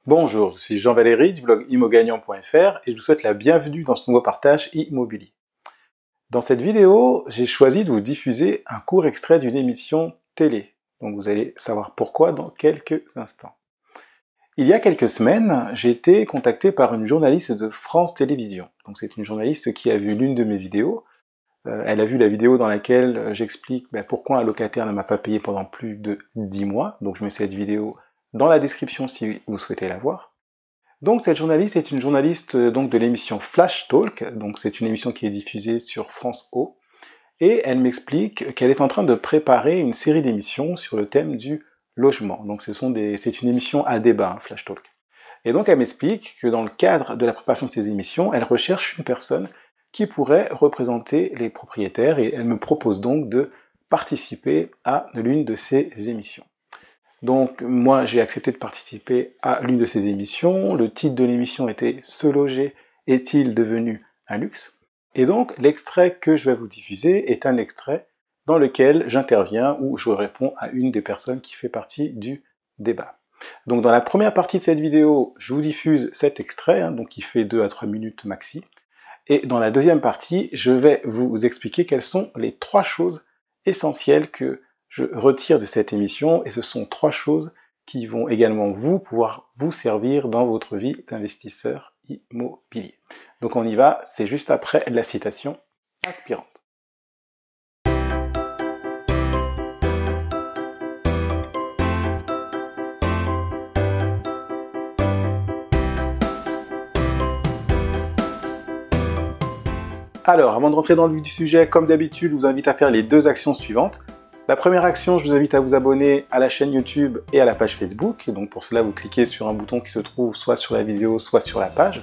Bonjour, je suis Jean-Valéry du blog immogagnant.fr et je vous souhaite la bienvenue dans ce nouveau partage immobilier. Dans cette vidéo, j'ai choisi de vous diffuser un court extrait d'une émission télé. Donc vous allez savoir pourquoi dans quelques instants. Il y a quelques semaines, j'ai été contacté par une journaliste de France Télévisions. Donc c'est une journaliste qui a vu l'une de mes vidéos. Elle a vu la vidéo dans laquelle j'explique pourquoi un locataire ne m'a pas payé pendant plus de 10 mois. Donc je mets cette vidéo dans la description si vous souhaitez la voir. Donc cette journaliste est une journaliste donc de l'émission Flash Talk, donc c'est une émission qui est diffusée sur France O, et elle m'explique qu'elle est en train de préparer une série d'émissions sur le thème du logement. Donc c'est une émission à débat, Flash Talk. Et donc elle m'explique que dans le cadre de la préparation de ces émissions, elle recherche une personne qui pourrait représenter les propriétaires, et elle me propose donc de participer à l'une de ces émissions. Donc moi j'ai accepté de participer à l'une de ces émissions. Le titre de l'émission était « Se loger est-il devenu un luxe ?» Et donc l'extrait que je vais vous diffuser est un extrait dans lequel j'interviens ou je réponds à une des personnes qui fait partie du débat. Donc dans la première partie de cette vidéo, je vous diffuse cet extrait, donc qui fait 2 à 3 minutes maxi. Et dans la deuxième partie, je vais vous expliquer quelles sont les 3 choses essentielles que je retire de cette émission, et ce sont 3 choses qui vont également pouvoir vous servir dans votre vie d'investisseur immobilier. Donc on y va, c'est juste après la citation inspirante. Alors, avant de rentrer dans le vif du sujet, comme d'habitude, je vous invite à faire les 2 actions suivantes. La première action, je vous invite à vous abonner à la chaîne YouTube et à la page Facebook. Et donc pour cela, vous cliquez sur un bouton qui se trouve soit sur la vidéo, soit sur la page.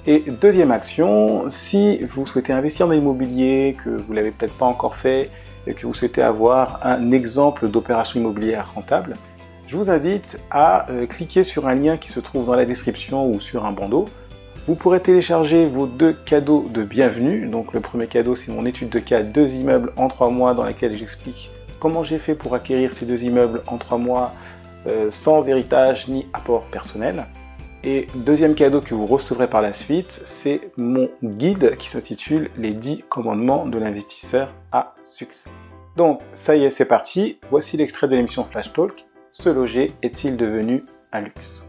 Et deuxième action, si vous souhaitez investir dans l'immobilier, que vous ne l'avez peut-être pas encore fait, et que vous souhaitez avoir un exemple d'opération immobilière rentable, je vous invite à cliquer sur un lien qui se trouve dans la description ou sur un bandeau. Vous pourrez télécharger vos 2 cadeaux de bienvenue. Donc le premier cadeau, c'est mon étude de cas 2 immeubles en 3 mois dans laquelle j'explique comment j'ai fait pour acquérir ces 2 immeubles en 3 mois sans héritage ni apport personnel. Et deuxième cadeau que vous recevrez par la suite, c'est mon guide qui s'intitule « Les 10 commandements de l'investisseur à succès ». Donc ça y est, c'est parti. Voici l'extrait de l'émission Flash Talk. Se loger est-il devenu un luxe?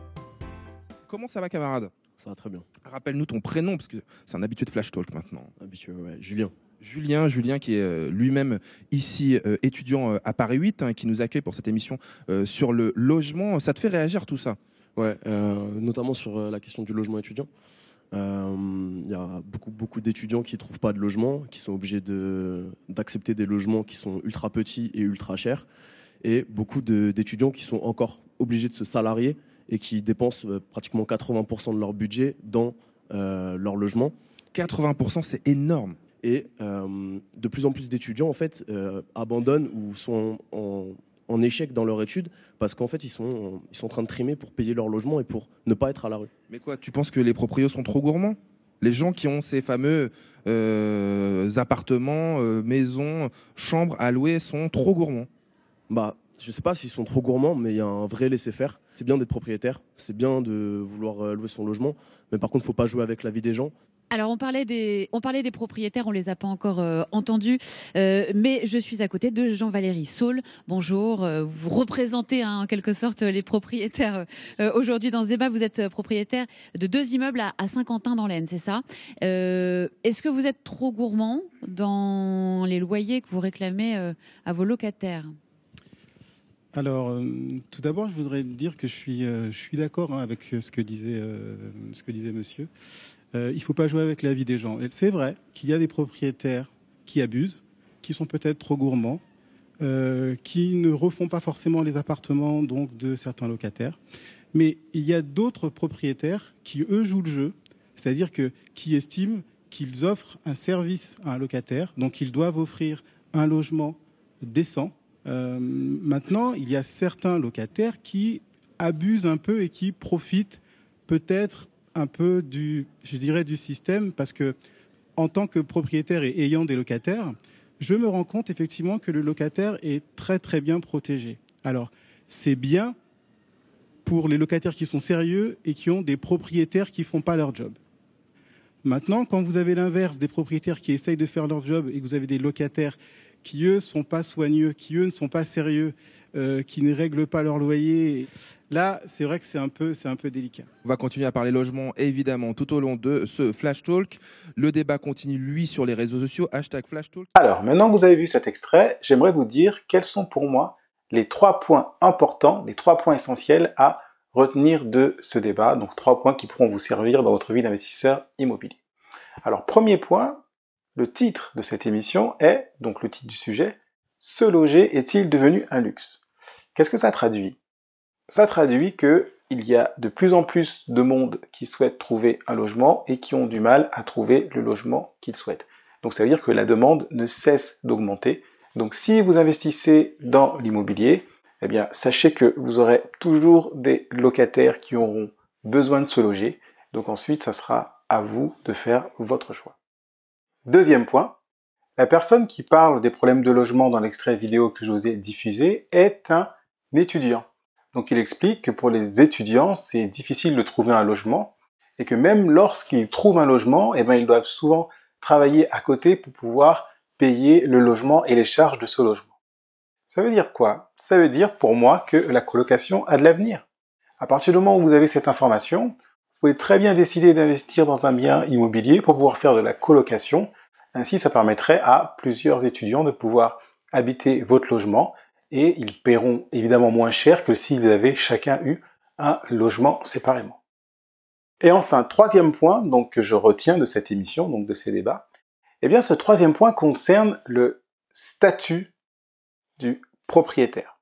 Comment ça va, camarade? Ça va très bien. Rappelle-nous ton prénom, parce que c'est un habitué de Flash Talk maintenant. Habitué, ouais. Julien. Julien qui est lui-même ici étudiant à Paris 8, qui nous accueille pour cette émission sur le logement. Ça te fait réagir tout ça? Ouais, notamment sur la question du logement étudiant. Il y a beaucoup d'étudiants qui ne trouvent pas de logement, qui sont obligés d'accepter des logements qui sont ultra petits et ultra chers. Et beaucoup d'étudiants qui sont encore obligés de se salarier et qui dépensent pratiquement 80% de leur budget dans leur logement. 80%, c'est énorme. Et de plus en plus d'étudiants en fait, abandonnent ou sont en échec dans leur étude parce qu'en fait, ils sont en train de trimer pour payer leur logement et pour ne pas être à la rue. Mais quoi, tu penses que les proprios sont trop gourmands? Les gens qui ont ces fameux appartements, maisons, chambres à louer sont trop gourmands? Bah, je ne sais pas s'ils sont trop gourmands, mais il y a un vrai laisser-faire. C'est bien d'être propriétaire, c'est bien de vouloir louer son logement, mais par contre, il ne faut pas jouer avec la vie des gens. Alors, on parlait des propriétaires, on ne les a pas encore entendus, mais je suis à côté de Jean-Valéry Saul. Bonjour, vous représentez en quelque sorte les propriétaires aujourd'hui dans ce débat. Vous êtes propriétaire de 2 immeubles à Saint-Quentin dans l'Aisne, c'est ça? Est-ce que vous êtes trop gourmand dans les loyers que vous réclamez à vos locataires? Alors, tout d'abord, je voudrais dire que je suis d'accord avec ce que disait monsieur. Il ne faut pas jouer avec la vie des gens. Et c'est vrai qu'il y a des propriétaires qui abusent, qui sont peut-être trop gourmands, qui ne refont pas forcément les appartements donc, de certains locataires. Mais il y a d'autres propriétaires qui, eux, jouent le jeu, c'est-à-dire qui estiment qu'ils offrent un service à un locataire, donc ils doivent offrir un logement décent. Maintenant, il y a certains locataires qui abusent un peu et qui profitent peut-être un peu du système, parce que en tant que propriétaire et ayant des locataires, je me rends compte effectivement que le locataire est très très bien protégé. Alors, c'est bien pour les locataires qui sont sérieux et qui ont des propriétaires qui ne font pas leur job. Maintenant, quand vous avez l'inverse, des propriétaires qui essayent de faire leur job et que vous avez des locataires qui, eux, ne sont pas soigneux, qui, eux, ne sont pas sérieux, qui ne règlent pas leur loyer, là, c'est vrai que c'est un peu délicat. On va continuer à parler logement, évidemment, tout au long de ce Flash Talk. Le débat continue, lui, sur les réseaux sociaux, #Flash Talk. Alors, maintenant que vous avez vu cet extrait, j'aimerais vous dire quels sont pour moi les 3 points importants, les 3 points essentiels à retenir de ce débat, donc 3 points qui pourront vous servir dans votre vie d'investisseur immobilier. Alors, premier point, le titre de cette émission est, donc le titre du sujet, « Se loger est-il devenu un luxe ?» Qu'est-ce que ça traduit? Ça traduit qu'il y a de plus en plus de monde qui souhaite trouver un logement et qui ont du mal à trouver le logement qu'ils souhaitent. Donc ça veut dire que la demande ne cesse d'augmenter. Donc si vous investissez dans l'immobilier, eh bien sachez que vous aurez toujours des locataires qui auront besoin de se loger. Donc ensuite, ça sera à vous de faire votre choix. Deuxième point, la personne qui parle des problèmes de logement dans l'extrait vidéo que je vous ai diffusé est un étudiant. Donc il explique que pour les étudiants, c'est difficile de trouver un logement et que même lorsqu'ils trouvent un logement, eh bien, ils doivent souvent travailler à côté pour pouvoir payer le logement et les charges de ce logement. Ça veut dire quoi? Ça veut dire pour moi que la colocation a de l'avenir. À partir du moment où vous avez cette information, vous pouvez très bien décider d'investir dans un bien immobilier pour pouvoir faire de la colocation. Ainsi, ça permettrait à plusieurs étudiants de pouvoir habiter votre logement et ils paieront évidemment moins cher que s'ils avaient chacun eu un logement séparément. Et enfin, troisième point donc, que je retiens de cette émission, donc de ces débats, eh bien ce troisième point concerne le statut du propriétaire.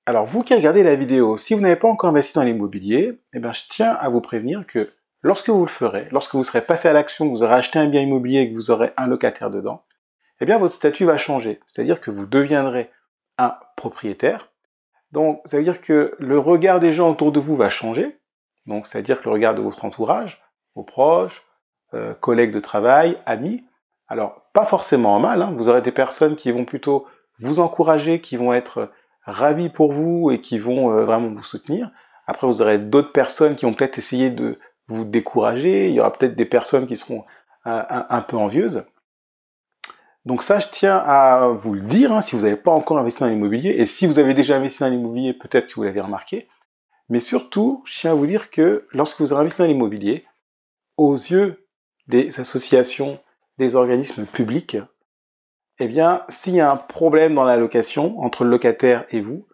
Alors vous qui regardez la vidéo, si vous n'avez pas encore investi dans l'immobilier, eh bien je tiens à vous prévenir que lorsque vous le ferez, lorsque vous serez passé à l'action, que vous aurez acheté un bien immobilier et que vous aurez un locataire dedans, eh bien votre statut va changer. C'est-à-dire que vous deviendrez un propriétaire. Donc ça veut dire que le regard des gens autour de vous va changer. Donc c'est-à-dire que le regard de votre entourage, vos proches, collègues de travail, amis. Alors pas forcément en mal, hein. Vous aurez des personnes qui vont plutôt vous encourager, qui vont être ravis pour vous et qui vont vraiment vous soutenir. Après vous aurez d'autres personnes qui vont peut-être essayer de vous décourager. Il y aura peut-être des personnes qui seront un peu envieuses. Donc ça, je tiens à vous le dire, hein, si vous n'avez pas encore investi dans l'immobilier, et si vous avez déjà investi dans l'immobilier, peut-être que vous l'avez remarqué, mais surtout, je tiens à vous dire que lorsque vous aurez investi dans l'immobilier, aux yeux des associations, des organismes publics, eh bien, s'il y a un problème dans la location entre le locataire et vous,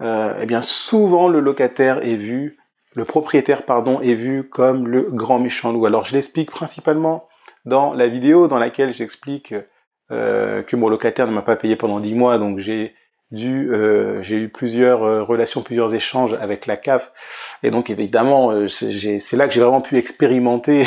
eh bien, souvent le propriétaire, est vu comme le grand méchant loup. Alors, je l'explique principalement dans la vidéo dans laquelle j'explique que mon locataire ne m'a pas payé pendant 10 mois, donc j'ai eu plusieurs relations, plusieurs échanges avec la CAF, et donc évidemment, c'est là que j'ai vraiment pu expérimenter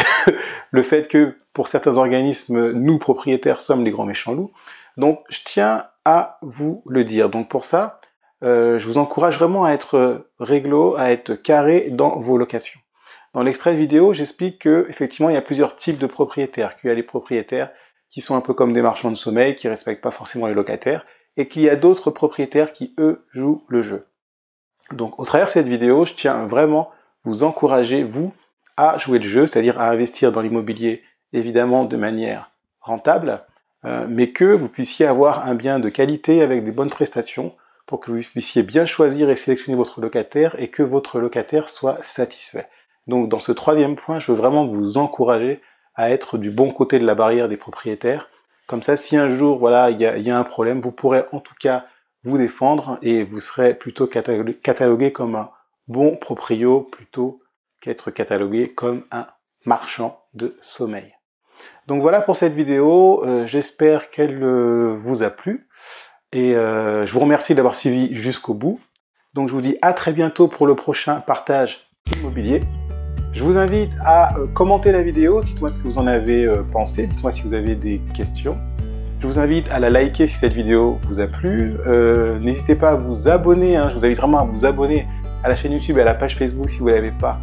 le fait que pour certains organismes, nous propriétaires sommes les grands méchants loups. Donc je tiens à vous le dire. Donc pour ça, je vous encourage vraiment à être réglo, à être carré dans vos locations. Dans l'extrait vidéo, j'explique que effectivement il y a plusieurs types de propriétaires, qu'il y a les propriétaires qui sont un peu comme des marchands de sommeil, qui respectent pas forcément les locataires, et qu'il y a d'autres propriétaires qui, eux, jouent le jeu. Donc, au travers de cette vidéo, je tiens vraiment à vous encourager, vous, à jouer le jeu, c'est-à-dire à investir dans l'immobilier, évidemment, de manière rentable, mais que vous puissiez avoir un bien de qualité avec des bonnes prestations, pour que vous puissiez bien choisir et sélectionner votre locataire, et que votre locataire soit satisfait. Donc, dans ce troisième point, je veux vraiment vous encourager à être du bon côté de la barrière des propriétaires. Comme ça, si un jour, voilà, il y a un problème, vous pourrez en tout cas vous défendre et vous serez plutôt catalogué comme un bon proprio plutôt qu'être catalogué comme un marchand de sommeil. Donc voilà pour cette vidéo, j'espère qu'elle vous a plu et je vous remercie d'avoir suivi jusqu'au bout. Donc je vous dis à très bientôt pour le prochain partage immobilier. Je vous invite à commenter la vidéo, dites-moi ce que vous en avez pensé, dites-moi si vous avez des questions. Je vous invite à la liker si cette vidéo vous a plu. N'hésitez pas à vous abonner, hein, je vous invite vraiment à vous abonner à la chaîne YouTube et à la page Facebook si vous ne l'avez pas